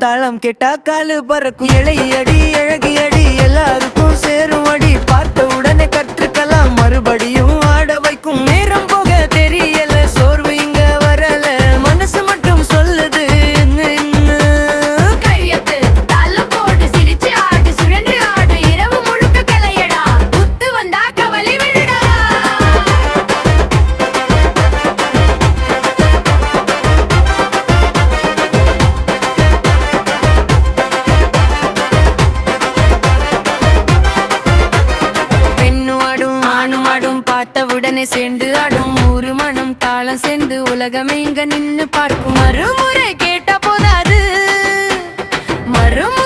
தாளம் கேட்டா காலு பறக்கும். இளையடி அழகியடி எல்லாருக்கும் சேரும் அடி. பார்த்த உடனே கற்றுக்கலாம் மறுபடியும் ஆட வைக்கும். நேரம் போக தெரியல சோர்வு இங்க வரல மனசு மட்டும் சொல்லுது கையத்து தாளம் போட்டு சிரிச்சு ஆடு சுழன்று ஆடு இரவு முழுக்க கலையடா குத்து வந்தா கவலை விடுடா. பெண்ணும் ஆடும் ஆணும் ஆடும் பார்த்த உடனே சேர்ந்து ஆடும். ஊரு மனம் தாளம் சேர்ந்து உலகமே இங்க நின்னு பார்க்கும். மறுமுறை கேட்ட போதாது மறுமுறை